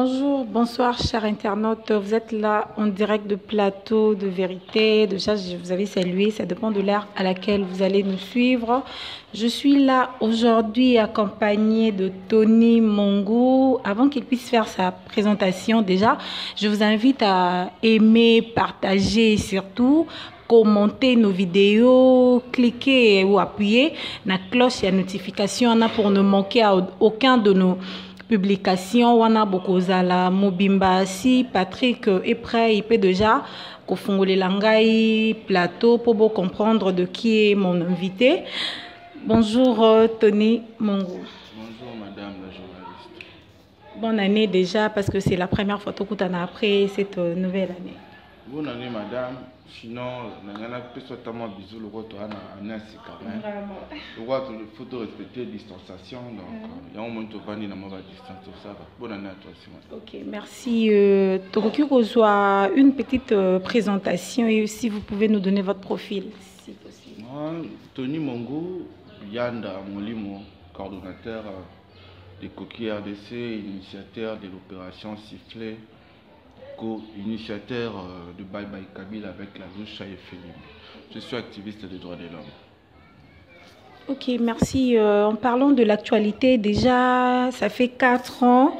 Bonjour, bonsoir chers internautes, vous êtes là en direct de plateau de vérité. Déjà je vous avais salué, ça dépend de l'heure à laquelle vous allez nous suivre. Je suis là aujourd'hui accompagnée de Tony Mongo. Avant qu'il puisse faire sa présentation déjà, je vous invite à aimer, partager et surtout commenter nos vidéos, cliquer ou appuyer la cloche et la notification pour ne manquer à aucun de nos publication wana bokozala mobimba si Patrick est prêt, il peut déjà kofungole langai plateau pour comprendre de qui est mon invité. Bonjour Tony Mongo. Bonjour madame la journaliste. Bonne année déjà parce que c'est la première photo que tu as après cette nouvelle année. Bonne année madame. Sinon, on a plus tellement bisous le retour à Nancy quand même. Je vois qu'il faut respecter la distanciation, donc il y a un moment où on va à distance, tout ça. Bonne année à toi aussi. Ok, merci. Tokoki soit une petite présentation et si vous pouvez nous donner votre profil, si possible. Moi, Tony Mongo, Yanda Molimo, coordonnateur des coquilles RDC, initiateur de l'opération Sifflet, co-initiateur de Bye Bye Kabila avec la Loucha et Félim. Je suis activiste des droits de l'homme. Ok, merci. En parlant de l'actualité, déjà, ça fait 4 ans,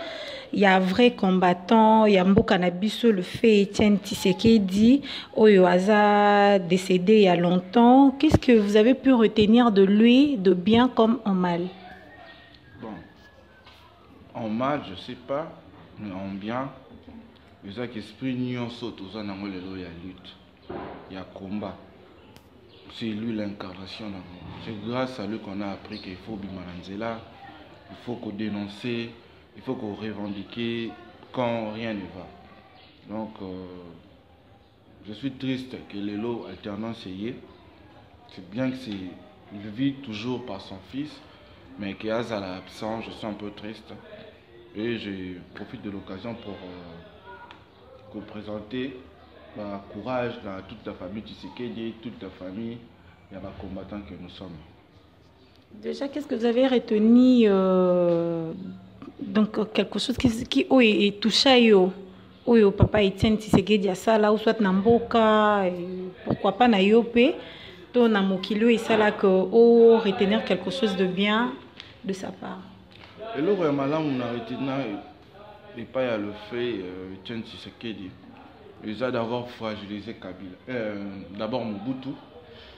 il y a un vrai combattant, il y a Mbokanabiso, le fait Etienne Tshisekedi, Oyoaza, décédé il y a longtemps. Qu'est-ce que vous avez pu retenir de lui, de bien comme en mal? Bon, en mal, je ne sais pas, mais en bien, les esprits n'y sautent aux années, il y a lutte, il y a combat. C'est lui l'incarnation. C'est grâce à lui qu'on a appris qu'il faut Bimaranzela, il faut qu'on dénonce, il faut qu'on revendique quand rien ne va. Donc, je suis triste que l'élo alternance y est. C'est bien qu'il vit toujours par son fils, mais qu'il a l'absence, je suis un peu triste. Et je profite de l'occasion pour vous présenter courage dans toute la famille Tshisekedi, toute la famille, il y a des combattants que nous sommes. Déjà, qu'est-ce que vous avez retenu donc quelque chose qui est touché au papa Etienne Tshisekedi à ça là ou soit Namboka, pourquoi pas na Yopé, to na mokilo et ça là que retenir quelque chose de bien de sa part. Et le roi malam on a retenu et pas y a le fait Etienne Tshisekedi. Ils ont d'avoir fragilisé Kabila, d'abord Mobutu,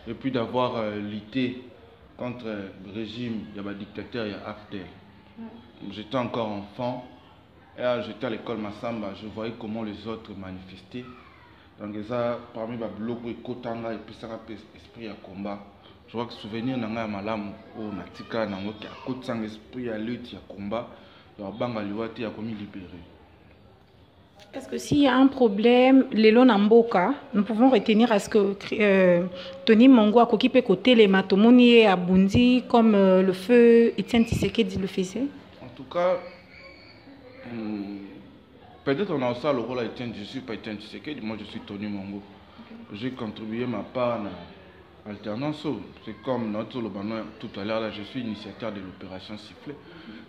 et puis d'avoir lutté contre le régime, il y a un dictateur, il y a After. J'étais encore enfant, et j'étais à l'école Massamba, je voyais comment les autres manifestaient. Donc parmi les blocs, et puis ça a esprit à combat. Je vois que souvenir n'a malam au natika n'a qui a côté sans esprit à lutte, il y a combat, il y a banga liwati a commis libéré. Est-ce que s'il y a un problème, les Namboka, nous pouvons retenir à ce que Tony Mongo a occupé côté les matomoni à Bundi comme le feu Etienne Tshisekedi le faisait? En tout cas, peut-être on a ça le rôle à Etienne, je ne suis pas Etienne Tshisekedi, moi je suis Tony Mongo. J'ai contribué ma part à l'alternance. C'est comme notre Lobano tout à l'heure, je suis initiateur de l'opération Sifflet.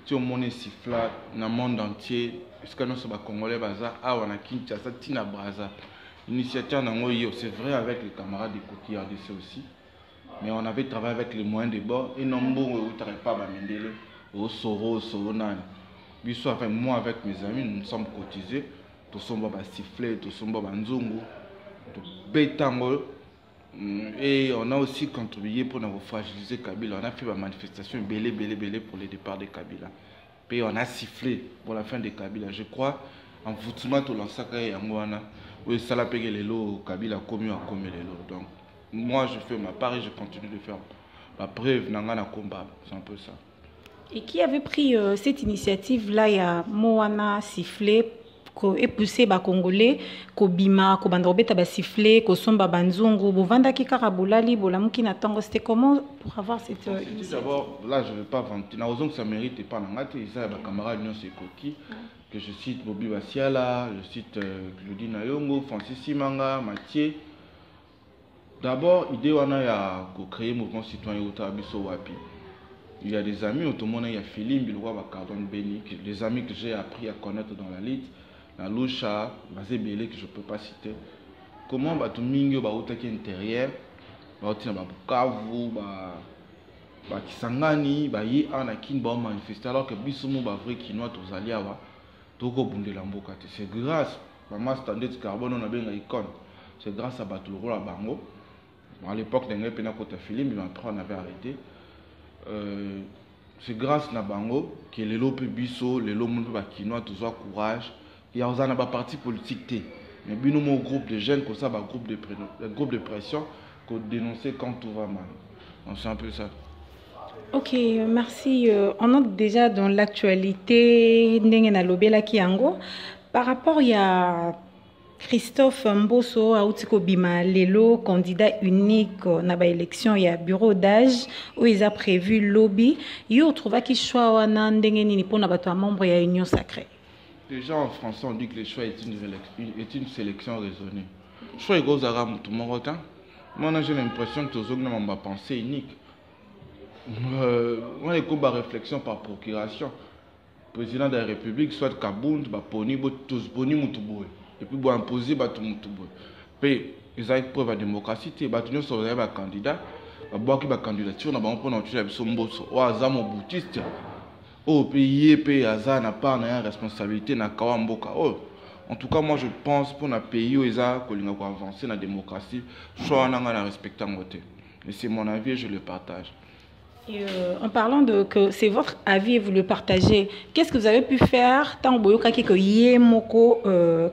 Si on monnaie Sifflet dans le monde entier, parce que nous sommes Congolais, on a Kinshasa, Tina Braza. Initiateur c'est vrai avec les camarades des coquilles RDC aussi. Mais on avait travaillé avec les moyens de bord et non bon, on ne pas Bamendele, au Soro, au Soronan. Moi avec mes amis, nous sommes cotisés. Nous sommes Sifflet, nous sommes Nzungu, Bétango. Et on a aussi contribué pour nous fragiliser Kabila. On a fait une manifestation belé pour le départ de Kabila. Puis on a sifflé pour la fin de Kabila. Je crois en Foutouma tout l'ensacre et en Mouana. Oui, ça l'a payé les lots, Kabila commis à commis les lots. Donc moi je fais ma part et je continue de faire ma preuve dans le combat. C'est un peu ça. Et qui avait pris cette initiative-là, il y a Moana sifflé et poussé les Congolais, Kobima, Kobandrobeta ba sifflé, Kosomba Banzungu, Bovanda ki Karabulali, Bolamuki Natango. C'était comment pour avoir cette initiative? D'abord, là je ne vais pas vanter. N'a raison que ça mérite pas l'angate. Il y a des camarades Union Sekoki, que je cite Bobby Bassiala, je cite Claudine Ayongo, Francis Simanga, Mathieu. D'abord, l'idée on a créé le mouvement citoyen Otabiso Wapi. Il y a des amis, tout le monde, il y a Philippe, il y a Cardon Béni, les amis que j'ai appris à connaître dans la lutte, la Loucha, Bazé Bélé, que je ne peux pas citer. Comment tout le monde est intérieur, Bukavu, Kisangani, yi anakin ba manifester alors que bisomo ba vrai kinois tous alliés wa toko bundela mboka te. C'est grâce maman standard carbone on a bien icône. C'est grâce à Batuloro la bango. À l'époque d'un pena kota film, mais après on avait arrêté. C'est grâce à bango que les lope biso, les lope ba kinois tous ont courage. Il y a un parti politique te. Mais bino mon groupe de jeunes comme ça ba groupe de pression qu'on dénoncer quand tout va mal. Donc c'est un peu ça. Ok, merci. On note déjà dans l'actualité, par rapport à Christophe Mbosso, Aoutiko Bima, Lelo, candidat unique dans l'élection, il y a bureau d'âge où ils ont prévu lobby. Il trouve qu'il choix pour membre de l'Union sacrée. Déjà en français, on dit que le choix est une sélection raisonnée. Le choix est gros tout le monde. Moi, j'ai l'impression que tout le monde a pensée unique. On est comme réflexion par procuration. Le président de la République, soit Kabound, Poni, tous Boni Moutouboui. Et puis, imposer tout Moutouboui. Puis, ils ont une preuve de démocratie. Ils ont un candidat. Ils ont une candidature. Ils ont une candidature. Ils ont un boutiste. Au pays, pays, Azan n'a pas de responsabilité. En tout cas, moi, je pense pour un pays où ils ont avancé dans la démocratie, soit on a respecté. Et c'est mon avis et je le partage. Et en parlant de que c'est votre avis et vous le partagez, qu'est-ce que vous avez pu faire tant que Yemoko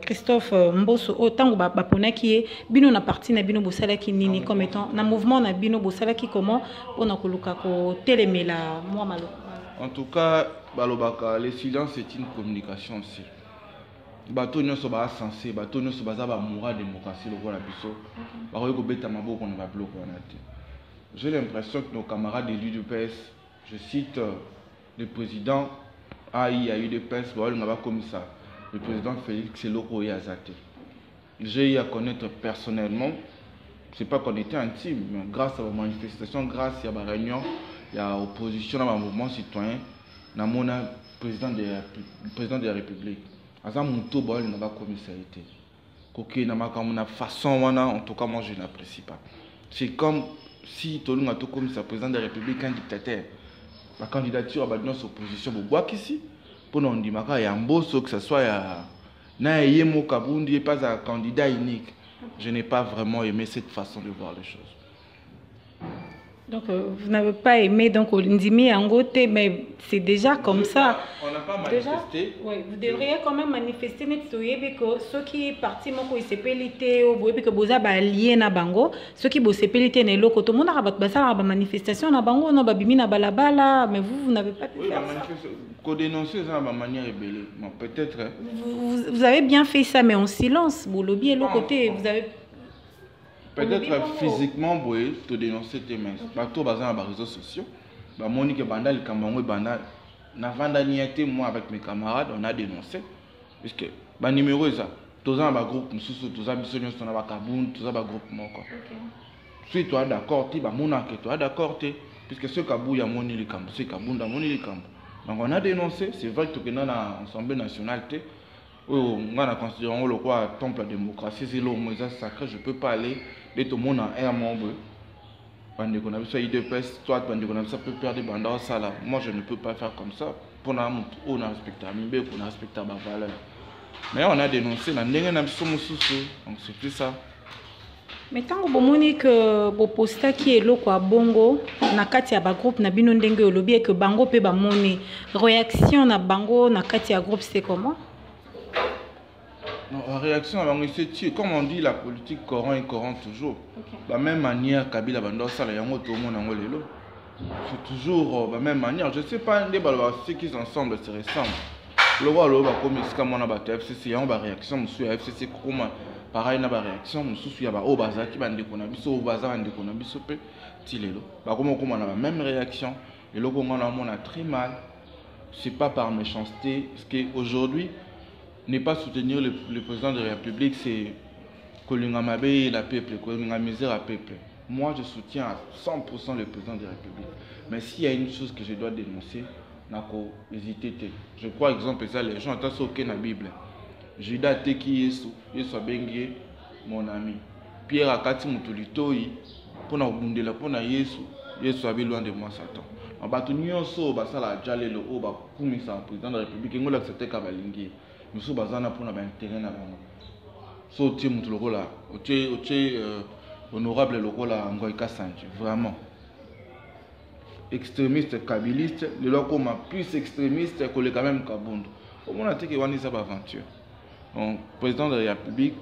Christophe Mbosso tant que qui bino na parti na bino bosala ki nini comme étant na mouvement na bino bosala ki comment pour na koluka ko telemela moi malo. En tout cas, balobaka le silence c'est une communication aussi. Bato nyonso ba sensé, bato nyonso baza ba moura démocratie lokola biso. Ba ko beta maboko na ba bloc wana te. J'ai l'impression que nos camarades de l'UDPS, je cite le président AI a eu des PES, comme ça, le président Félix Seloko Yazate. J'ai eu à connaître personnellement, c'est pas qu'on était intime, mais grâce à la manifestation, grâce à la réunion, il y a opposition à un mouvement citoyen, dans mon président de la République. Azam Mouto Boy n'a pas commissaire. Koké n'a pas comme façon, en tout cas moi je n'apprécie pas. C'est comme si tout le monde comme sa président de la République un dictateur, la candidature à notre opposition, vous voyez ici, pour nous dire qu'il y a un beau saut que ce soit Naïemo Kabundi et pas un candidat unique. Je n'ai pas vraiment aimé cette façon de voir les choses. Donc vous n'avez pas aimé donc Olindimi Angote, mais c'est déjà comme ça. On n'a pas manifesté. Oui, vous devriez quand même manifester que ceux qui partis moko isepelité au boye que boza ba lié na bango, ceux qui bosepelité ne loko tout le monde a ba manifestation na bango no ba bimi na balabala, mais vous n'avez pas pu faire ça. Qu'on dénoncer ça de manière rebelle, peut-être. Vous avez bien fait ça mais en silence, vous lobby et l'autre côté, vous avez peut-être physiquement, vous te dénoncer tes mains. Partout dans les réseaux sociaux, Monique Banda, le Cameroun Banda, moi avec mes camarades, on a dénoncé. Puisque le numéro est ça. Tous les groupes, tous les bisognos sont dans Kaboun, tous les groupes. Si tu es d'accord, tu es d'accord. Puisque ce Kaboun, il y a mon Ilikambo, c'est Kaboun, dans mon Ilikambo. Donc on a dénoncé, c'est vrai que dans l'Assemblée nationale, on a considéré le roi temple de la démocratie, c'est l'homme sacré, je ne peux pas aller. Tout le monde a un membre. Toi, ça peut perdre des bandes. Moi, je ne peux pas faire comme ça. Pour nous, on respecte la Mimbe, on respecte ma valeur. Mais on a dénoncé, on a donc c'est plus ça. Mais tant que vous avez que vous postez qui est là, bongo, na kati ya ba groupe na bino ndenge olobi et que bango pe ba moni réaction na bango na kati ya groupe c'est comment? Non, la réaction, c'est comme on dit, la politique corrompt et corrompt toujours. De la même manière, Kabila Bandosa, c'est toujours de la même manière. Je ne sais pas, ceux qui sont ensemble, c'est récent. Le roi, comme il y a une FCC, il y a une réaction, monsieur, FCC, pareil, il y a une réaction, monsieur, il y a un bazar qui va au bazar, il y a la même réaction. Et le on a très mal. Ce n'est pas par méchanceté, parce qu'aujourd'hui, ne pas soutenir le président de la République, c'est Kolingamabe et la peuple, Kolingamisère à peuple. moi je soutiens à 100% le président de la République. Mais s'il y a une chose que je dois dénoncer, nako hésiter. Je crois exemple ça les gens attendent ce dans la Bible. Judas teki Yesu, Yesu abengi mon ami. Pierre akati mutulitoi pour na bundela pour na Yesu, Yesu abi loin de moi Satan. Abatu nyonso basala jalelo o ba kumisa président de la République ngola c'était ka balingi. Muso bazana pour na ba intérêt na bango. So tie mutu lokola, otie honorable lokola Ngoï Kassanji, vraiment. Extrémiste kabiliste, le loko ma plus extrémiste que le quand même Kabondo. Au moins on a dit que wani ça aventure. Donc président de la République,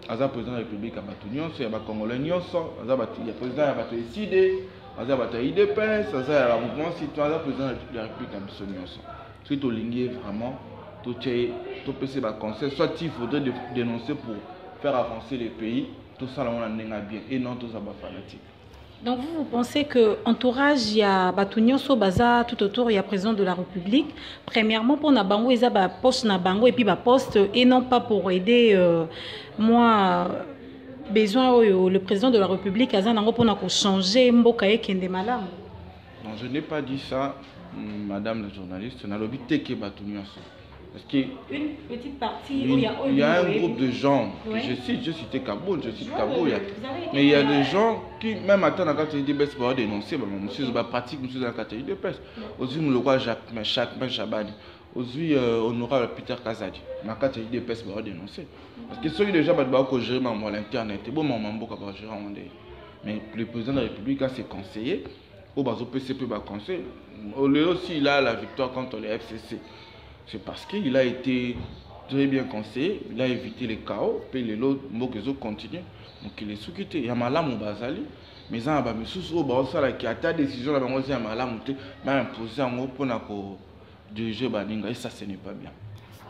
aza président de la République abatu nyonso ya ba Congolais nyonso, aza bati ya président ya batu décider, aza batu IDPS, aza ya mouvement citoyen, aza président de la République à biso nyonso. Si to lingi vraiment tout PC ba conseil, soit il faudrait dénoncer pour faire avancer les pays, tout ça là on a bien et non tout ça ba fanatique. Donc vous pensez que entourage il y a Batunyoso Baza tout autour il y a président de la République. Premièrement pour na bango ils a ba poste na bango et puis ba poste et non pas pour aider moi besoin le président de la République a zanango pour na changer mboka ekende malamu. Non, je n'ai pas dit ça, madame la journaliste, na lobi teke Batunyoso. Parce que une petite partie il y a un groupe de gens, oui. Je cite Kaboul, je cite Kaboul, mais il y a des gens qui, même à temps, dans la catégorie de baisse, pour dénoncer, monsieur Zoba pratique, monsieur dans la catégorie de baisse. Aussi, nous le roi Jacques Chabani, aussi, honorable Peter Kazadi, dans la catégorie de baisse, pour dénoncer. Parce que ceux qui déjà ont géré l'internet, c'est bon, maman, pour gérer en monde. Mais le président de la République a ses conseillers, au bas au PCP, conseil, aussi, il a la victoire contre les FCC. C'est parce qu'il a été très bien conseillé, il a évité les chaos, puis les autres continuent. Donc il est sous-quitté. Il y a Malam ou Bazali, mais il y a des gens qui ont des décisions, il y a Malam qui a imposé un groupe pour diriger Baninga, et ça ce n'est pas bien.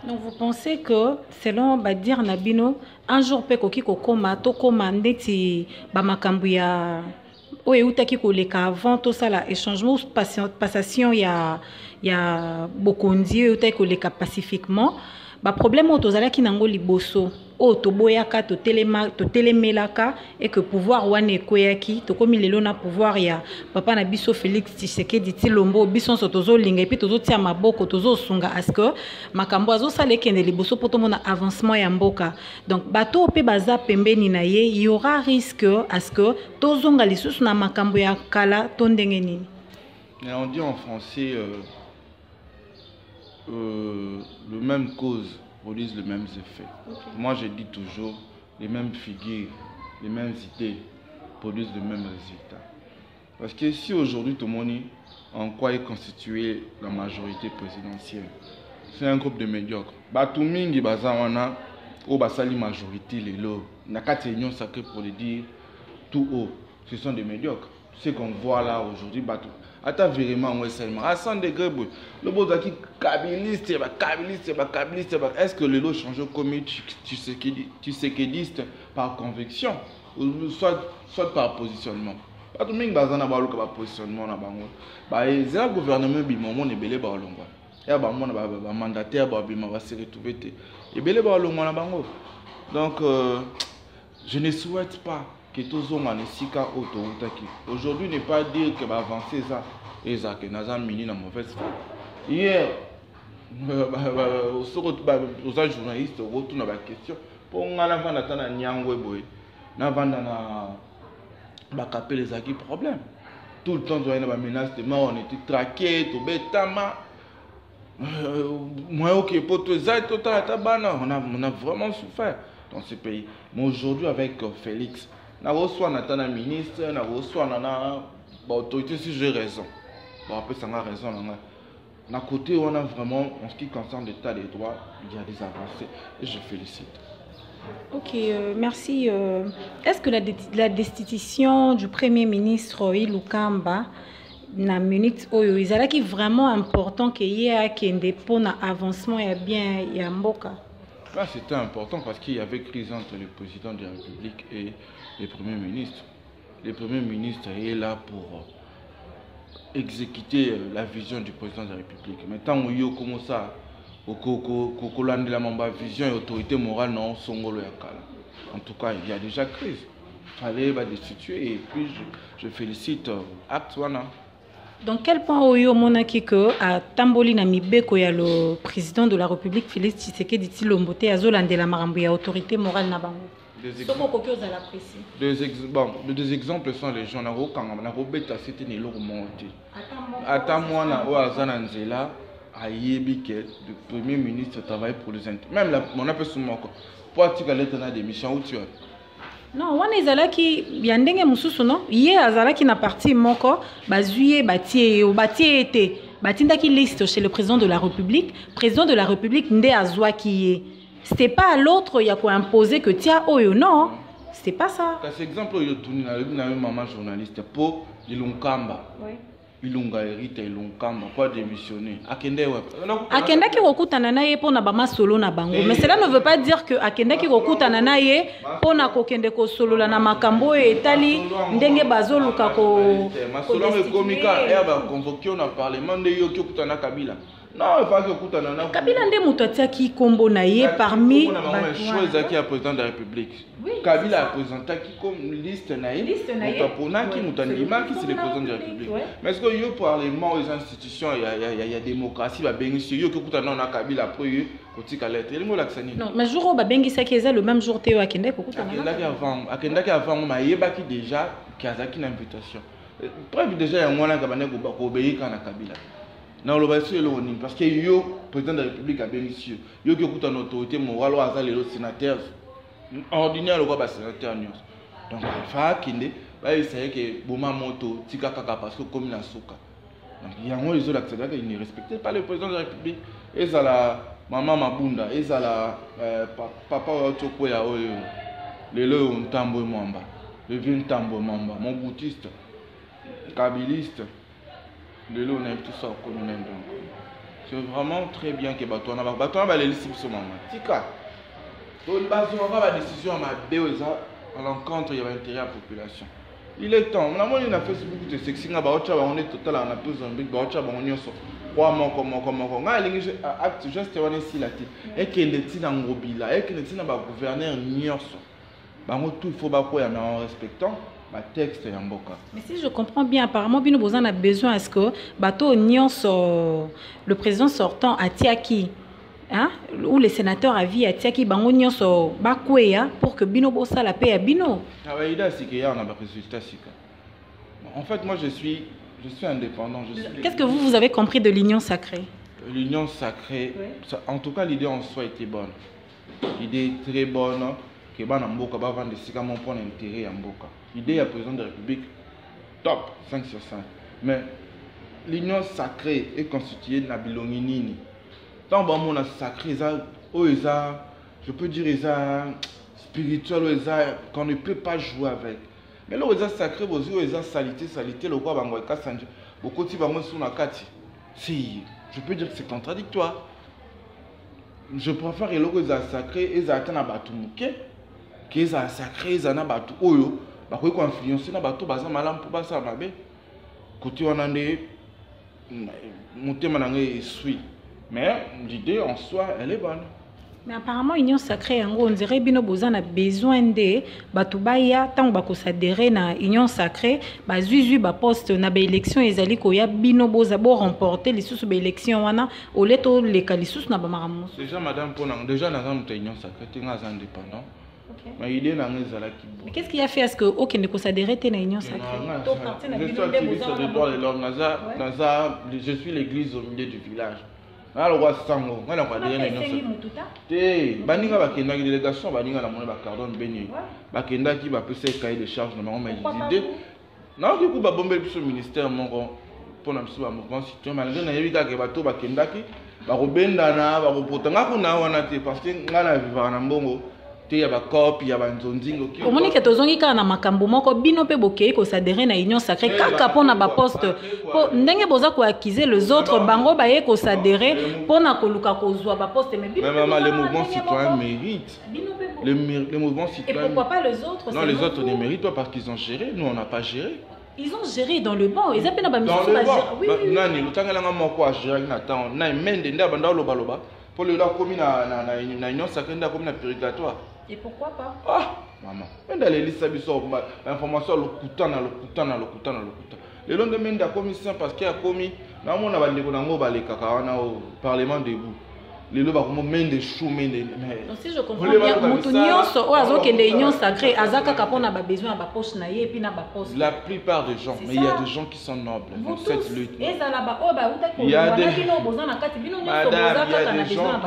Donc vous pensez que, selon Badir Nabino, un jour peut qu'il y ait to commandé Bamakambu ya oye utaki koleka avant tout ça là échangement passation il y a bokondi utaki koleka pacifiquement ba problème otozala ki nango liboso o to boyaka to telemelaka et que pouvoir wane koyaki to komi lelo na pouvoir ya papa na biso Félix Tshisekedi Tshilombo biso sotozo linga et puis tozo tia maboko tozo sunga asko makambo azo sale kende liboso poto mona avancement ya mboka donc bato pe baza pembeni na ye il y aura risque asko tozonga lisusu na makambo ya kala to ndenge nini. On dit en français le même cause produisent les mêmes effets. Okay. Moi, je dis toujours, les mêmes figures, les mêmes idées produisent les mêmes résultats. Parce que si aujourd'hui, tout le monde, en quoi est constituée la majorité présidentielle, c'est un groupe de médiocres. Batumingi bazawana, ou basali majorité les lots. Nakati union sacrée pour le dire tout haut. Ce sont des médiocres. Ce qu'on voit là aujourd'hui, Batou. Attends vraiment, moi seulement. À 100 degrés, le beau qui kabiliste, est-ce que le lot change comme tu sais qu'est par conviction ou soit par positionnement? Pas tout le monde bazana ba luka ba positionnement na bango. Ba ezela gouvernement bi momo ne belé ba olongwa. Ya ba mona ba mandataire ba bima ba se retrouver te. E belé ba olongwa na bango. Donc je ne souhaite pas que tous les gens aujourd'hui n'est pas dire que va avancer ça et ça que nous avons mis dans mauvaise foi. Hier aux journalistes retourne à la question pour nous avant d'attendre Nyangwe boy n'avant na caper les acquis problème tout le temps on a des menaces de mort on était traqué tout bêtement moi ok pour tout ça total on a vraiment souffert dans ce pays mais aujourd'hui avec Félix na reçoit Natana ministre, na reçoit nana autorité si j'ai raison. Bon après ça a raison na côté on a vraiment en ce qui concerne l'état des droits, il y a des avancées et je félicite. Ok, merci. Est-ce que la destitution du Premier ministre Ilukamba na minute oyo izalaki vraiment important que y ait un dépôt na avancement et bien ya mboka? Là, c'était important parce qu'il y avait crise entre le président de la République et le Premier ministre. Le Premier ministre est là pour exécuter la vision du président de la République. Maintenant, on y a comme ça, la vision et autorité morale non songolo yakala. En tout cas, il y a déjà crise. fallait destituer et puis je félicite Acte Wana. Donc quel point oyo monaki que à Tamboli na mibeko ya le président de la République Félix Tshisekedi Tshilombo azolandela makambo ya autorité morale na bango. Des exemples sont les gens na robeta c'était ne loko monté. Ata mwana o azana nzela ayebi que le premier ministre travaille pour les intérêts. Même mon appel sous mon corps. Pour tu aller dans des missions où tu as. Non, wana ezalaki ya ndenge mususu no ye azalaki na parti moko bazuye batie ete batindaki liste chez le président de la République nde azwaki ye. C'était pas à l'autre il y a quoi imposer que tia oyo non, c'était pas ça. Cet exemple yo tuni na maman journaliste pour Ilunkamba. Oui. Ilunga hérite Ilunkamba pour démissionner. Akenda ki kokutana na ye pona ba masolo na bango. Mais cela ne veut pas dire que akenda ki kokutana na ye pona kokende ko solola na makambo etali ndenge bazoluka ko masolo komika ba convoqué na parlement de yo ki kokutana Kabila. Non, il faut que écoute nana. Kabila nde muto atiaki kombo na ye parmi choisi qui est président de la République. Kabila a présenté qui comme liste na ye. Muto pona qui muto ndima qui c'est le président de la République. Mais est-ce que yo parlement aux institutions il y a démocratie ba bengi yo ki écoute nana Kabila après yo kotika lettre. Il mo laksani. Non, mais jour ba bengi ça qui est le même jour teo akende ko kuta nana. Akenda ki avant ma yeba ki déjà ki azaki na invitation. Preuve déjà ya mwana ka bane ko obéir na Kabila. Non, le bassin est parce que le président de la République a bénéficié. Il y a une autorité morale, il y a un sénateur ordinaire, il y a un sénateur. Donc, il faut essayer que Boma Moto, Tika Kaka, parce que comme il a souka. Donc, il y a des autres acteurs qui ne respectent pas le président de la République. Et ça, la maman Mabunda, et ça, la papa Chokoya, le lieu Tambo Mamba, le vieux Tambo Mamba, mon boutiste, kabiliste. Le lot on a tout ça au communal donc c'est vraiment très bien que Batouana va les listes sur maman. Tika. Donc la décision à ma béoza à l'encontre il y a l'intérêt de la population. Il est temps. On a fait beaucoup de sexy on est total on a plus en big baocha on y so. Comment acte juste on est ici là et que les tina ngobila et que les tina ba gouverneur nyoso. Bango tout il faut ba quoi en respectant texte ya mboka. Mais si je comprends bien, apparemment, Bino Bozan a besoin à ce que bateau le président sortant à Tiaki, hein, ou les sénateurs à vie à Tiaki, bango nyonso bakweya pour que Bino Bosa la paix à Bino. Ah ouais, il a si qu'il y a un résultat sika. En fait, moi je suis indépendant. Qu'est-ce que vous avez compris de l'union sacrée? L'union sacrée, oui. Ça, en tout cas l'idée en soi était bonne. L'idée est très bonne. Que bana mboka ba vendre sika mon point d'intérêt ya mboka. L'idée à président de la République top 5 sur 5. Mais l'union sacrée est constituée de bilongi nini. Tant bon mon sacré ça je peux dire ça spirituel qu'on ne peut pas jouer avec. Mais là ça sacré vous ça salité le quoi bango ka sanje. Beaucoup ti bango sur na kati. Si je peux dire que c'est contradictoire. Je préfère le sacré et ça na batumuke. Que ça sacré ça na batu oyo ba ko influencer na batu baza malam pour basa mabe côté wana ndé motema na ngai suis mais l'idée en soi elle est bonne. Mais apparemment union sacrée on dirait Bino Bozan a besoin de batu baya tant ba ko s'adhérer na union sacrée ba zuzu ba poste na ba élection ezali ko ya Bino Boza bo remporter les sous ba élection wana au leto les kalisus na ba maramus. Déjà madame pour déjà na union sacrée tinga indépendant. Okay. Mais qu'est-ce qui a fait à ce que aucun ne puisse adhérer à l'union sacrée? Je suis l'église au milieu du village. Alors, on va s'engager. On va adhérer à l'union sacrée. Baninga va kenda délégation, baninga la monnaie cardon béni. Bakenda qui va passer cahier de charge normalement mais non du coup ba bomber sur le ministère mon pour na biso ba mouvement citoyen malgré na yebika ke bato bakenda ki ba robenda na ba repotanga kuna wana te parce que ngana vivre na mbongo. Comment est-ce que tozongi ka na makambo moko bino pe bokei ko s'adhérer na union sacrée kaka pona ba poste po ndenge boza ko accuser les autres bango ba ye ko s'adhérer pona ko luka ko zwa ba poste mais bino même les mouvements citoyens méritent les mouvements citoyens. Et pourquoi pas les autres? Non, les autres ne méritent pas parce qu'ils ont géré, nous on n'a pas géré. Ils ont géré dans le bon, ils appellent dans le bon. Oui. Nani lutanga nga moko a géré na temps na mende nda banda loba loba pour le la commune na union sacrée nda commune purgatoire. Et pourquoi pas? Ah, maman. Même dans les listes, l'information, le coutant. Le lendemain, il a commis ça parce qu'il a commis. Dans le Parlement debout. Les lois vont mettre des choux, mais donc si je comprends bien, Moutounionso, Azoke des unions sacrées, Azaka Kapon a besoin à poche naïe et puis n'a pas poste. La plupart des gens, mais il y a des gens qui sont nobles dans cette lutte. Il y a des gens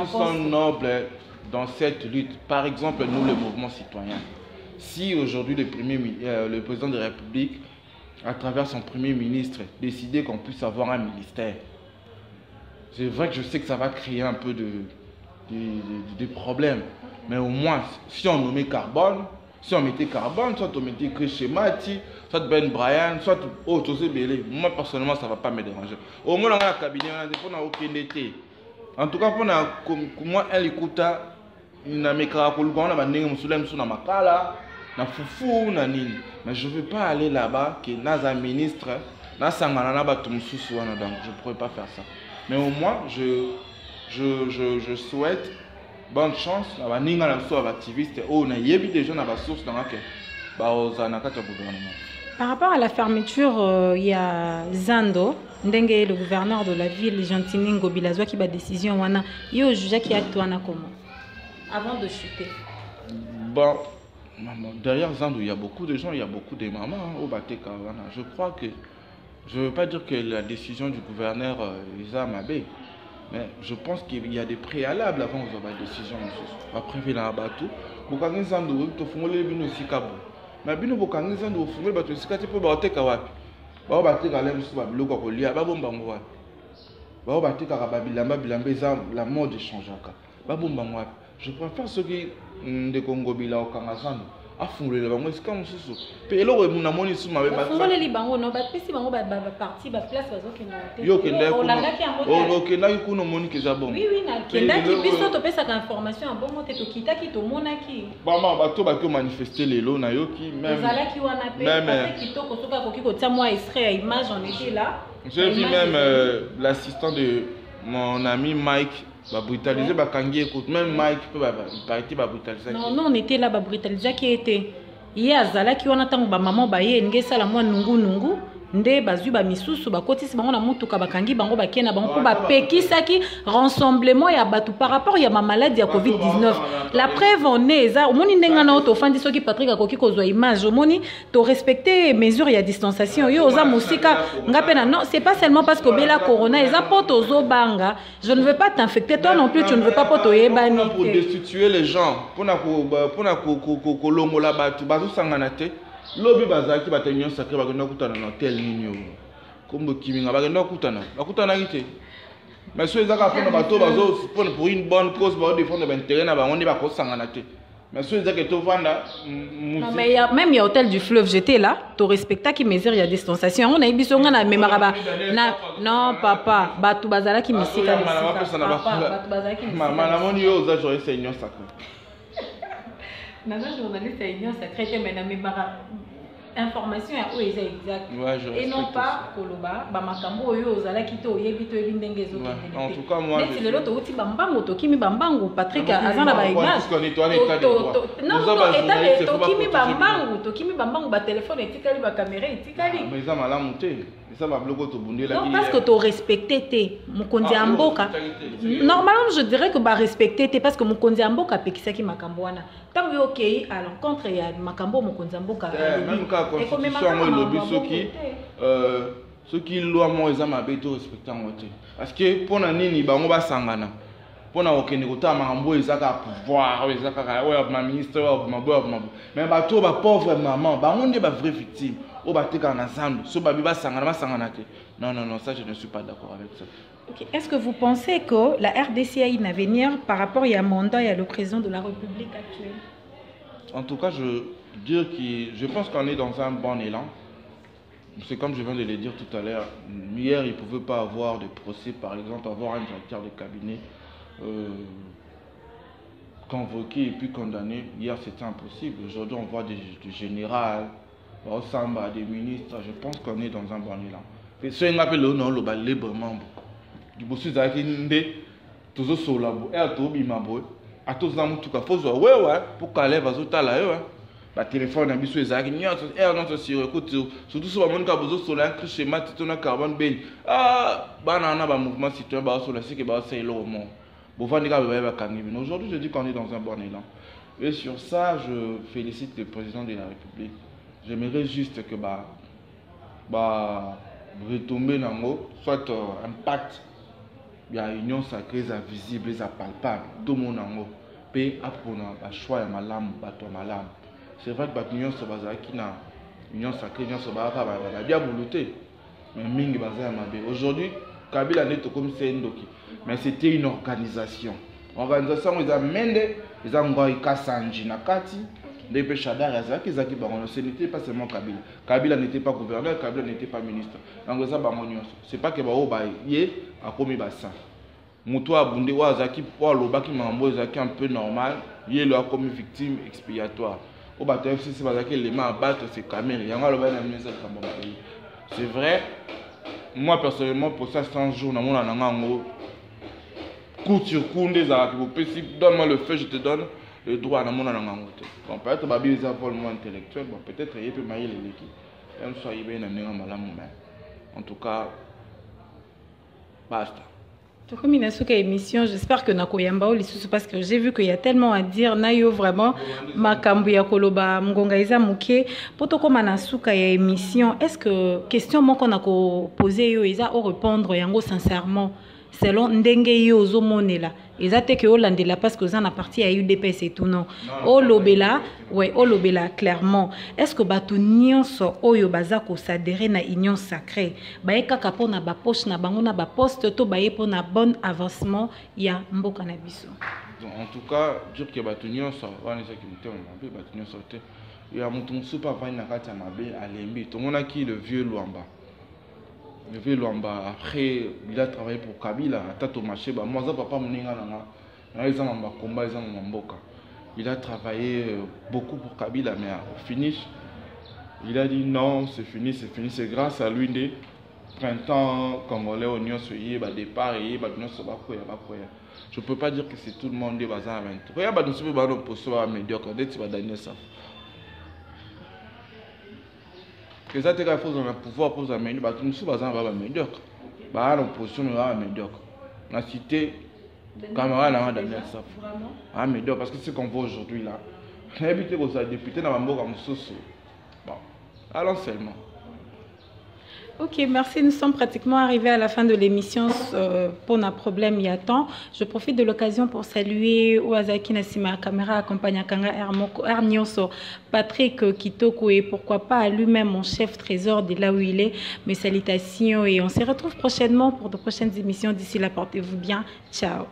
qui sont nobles dans cette lutte. Par exemple, nous, le mouvement citoyen. Si aujourd'hui le président de la République, à travers son premier ministre, décidait qu'on puisse avoir un ministère, c'est vrai que je sais que ça va créer un peu de problèmes. Mais au moins, si on nommait Carbone, si on mettait Carbone, soit on mettait Créchémati, soit Ben Brian, soit autre chose, moi personnellement, ça ne va pas me déranger. Au moins, dans le cabinet, on n'a aucun été. En tout cas, pour moi, elle écoute, il n'a pas mais je ne veux pas aller là-bas, que dans un ministre, donc je ne pourrais pas faire ça. Mais au moins, je souhaite bonne chance à les activistes ou des gens à la source dans le gouvernement. Par rapport à la fermeture, il y a Zando, le gouverneur de la ville, Gentini Ngobilazwa, qui a décision. Il y a un juge qui a actué comment avant de chuter. Bon, derrière Zando, il y a beaucoup de gens, il y a beaucoup de mamans au Bateka. Je crois que, je ne veux pas dire que la décision du gouverneur est Mabé, mais je pense qu'il y a des préalables avant la décision. Après, il y a un bateau. Vous avez Zando, vous avez un Sikabo. Mais vous avez Zando, vous avez un Sikabo pour Bateka. Vous avez Bateka, vous avez Bateka, la mort de Chanjaka. Je préfère ceux qui de Congo Bila au Kanazano. A fondé le bango, c'est comme ça. Et là, on a monné sous ma bête. On a les bangos, non, parce que si bango parti, place, yo kenda ko no moni ke za bon. Oui, na kenda ki biso to pesa information bon mote to kita ki to monaki. Maman bato ba ko manifester lelo na yo ki même. Zala ki wana pe parce que to ko soka ko ki ko tia moi extrait à image on était là. J'ai vu même l'assistant de mon ami Mike. Bah brutaliser bah kangi écoute même Mike peut bah partir bah brutaliser. Non on était là bah brutaliser qui était hier azala qui on attend bah maman bah ye ngesa la moi nungu nde bazui ba misusu ba kotisi bango na mutuka bakangi bango bakena bango ko ba pekisaki rassemblement ya batu par rapport ya ma maladie ya Covid-19 la preuve on est ça omoni ndenga na auto fandi soki Patrick akoki kozwa image omoni to respecter mesures ya distanciation yo oza musika ngapena non c'est pas seulement parce que bela corona eza poto zo banga je ne veux pas t'infecter toi non plus tu ne veux pas poto yebani pour destituer les gens pour na ko longola batu bazo sangana te lobi bazaki batenyo sacré bakenda kutana na tel ninyo kombo kiminga bakenda kutana kite mais ceux ezaka fona bato bazo pour une bonne cause ba défendre l'intérêt na bango ndi bakosangana te mais ceux ezaka to vanda non mais même il y a hôtel du fleuve j'étais là to respecta qui mesure il y a distanciation on a biso nga na memara na non papa batu bazala ki misika batu bazala ki maman na moni yo za joyeux seigneur sacré. Nana journaliste à Union Sacrée, mais information à eux exact. Et non pas Koloba, Bamakambo, Ozala Kito, Yebito, Elindengezo. En tout cas, moi. C'est le lot où Bambango, Tokimi Bambango, Patrick Azana Baïgas. Non, Tokimi Bambango, téléphone, et Tikali, caméra, et Tikali. Mais ça m'a monté. Non, parce que tu respecté Mukonzi Amboka. Normalement, je dirais que tu respecté parce que Mukonzi Amboka pekisa ki makamboana. Tant que ok à l'encontre ya makambo Mukonzi Amboka. Même quand constitution moi lobi ceux qui loi moi ils amabe to respecter en côté. Parce que pour na nini bango ba sangana. Pour na okene kota makambo ezaka pouvoir, ezaka ouais ma ministre ma boy ma. Mais ba to ba pauvre maman, bango ndi ba vraie victime. Non, non, ça je ne suis pas d'accord avec ça. Okay. Est-ce que vous pensez que la RDC a un avenir par rapport à un mandat et à le président de la République actuelle? En tout cas, je pense qu'on est dans un bon élan. C'est comme je viens de le dire tout à l'heure. Hier, il ne pouvait pas avoir de procès, par exemple, avoir un directeur de cabinet convoqué et puis condamné. Hier, c'était impossible. Aujourd'hui, on voit des généraux. Au Samba, des ministres, je pense qu'on est dans un bon élan. Et ce qu'on appelle le nom, le libre membre. Du coup, c'est ça qui est toujours sur la boue. Et à tout, il m'a beau. à tous les gens, tout cas, faut ouais, pour qu'elle va sauter là, ouais. Bah, téléphone, un bisou, Isaac, il y a un sur écoute, surtout sur le monde qui a besoin de soleil, un schéma, tu as un carbone, ben, ah, banana, bah, mouvement citoyen, bah, sur la sécurité, bah, c'est l'eau, mon. Aujourd'hui, je dis qu'on est dans un bon élan. Et sur ça, je félicite le président de la République. J'aimerais juste que, retomber dans le soit impact, il y a une union sacrée, visible, palpable, tout le monde en haut. Puis, après, on a choix, il y a ma lame, c'est vrai que l'union sacrée, l'union sacrée, bien volonté. Mais mingi bazar mabe. Aujourd'hui, Kabila n'est comme c'est Ndoki. Mais c'était une organisation. Organisation, ils ont mené, ils ont engagé Kassanji Nakati, des Péchadar, ce n'était pas seulement Kabila. Kabila n'était pas gouverneur, Kabila n'était pas ministre. Donc, ce n'est pas que Baobaye a commis ça. Moutoua Bundé, Wazaki, Lobaki Mambo, Zaki un peu normal, il a commis victime expiatoire. Au bataille, c'est parce que les mains à battre, c'est caméra. C'est vrai. Moi, personnellement, pour ça, 100 jours, dans mon coup sur coup, donne-moi le feu, je te donne le droit dans mon anangote. Bon, peut-être que les affolements intellectuels, bon, peut-être qu'il peut mailler les équipes. Même soit il bien en tout cas, basta. Comme une émission, j'espère que Nakoyamba parce que j'ai vu qu'il y a tellement à dire. Nayo vraiment, Makambu ya Koloba, Mgongaiza Mouké, poto comme Nasuka ya émission. Est-ce que question moi qu'on a posé yo isa au répondre yango sincèrement selon ndenge yo zo monela. Ezate que Holandela parce que ça na partie à UDPS et tout non. O lobela, ouais, o lobela clairement. Est-ce que batu nyonso oyo bazako s'adhérer na union sacrée, ba ekaka pona ba poche na bango na ba poste to ba pona bon avancement ya mboka na biso. En tout cas, dire que batu nyonso wana ça qui muté mabe batu nyonso te. Ya mutu super va na kati ya mabe alembi. To mona ki le vieux Luamba. Le vieux Luamba, après, il a travaillé pour Kabila, Tato Maché, moi, ça papa Mouninga, il a travaillé beaucoup pour Kabila, mais au finish, il a dit non, c'est fini, c'est grâce à lui des printemps congolais, Union Soyé, départ, et je ne peux pas dire que c'est tout le monde des bazars à 20. Regarde, nous sommes dans posture médiocre, dès que tu vas donner ça. Que ça te fait dans le pouvoir pour amener, nous sommes dans médiocre. Dans l'opposition, nous sommes médiocre. La cité, camarade, nous sommes Daniel Saf. Ah, médiocre, parce que c'est ce qu'on voit aujourd'hui là. Habité aux députés dans la mort comme Soso. Bon, allons seulement. Ok, merci. Nous sommes pratiquement arrivés à la fin de l'émission pour un problème il y a temps. Je profite de l'occasion pour saluer Oazaki Nassima Kamera, accompagnant Kanga Arnioso, Patrick Kitoko et pourquoi pas lui-même mon chef trésor de là où il est. Mes salutations et on se retrouve prochainement pour de prochaines émissions. D'ici là, portez-vous bien. Ciao.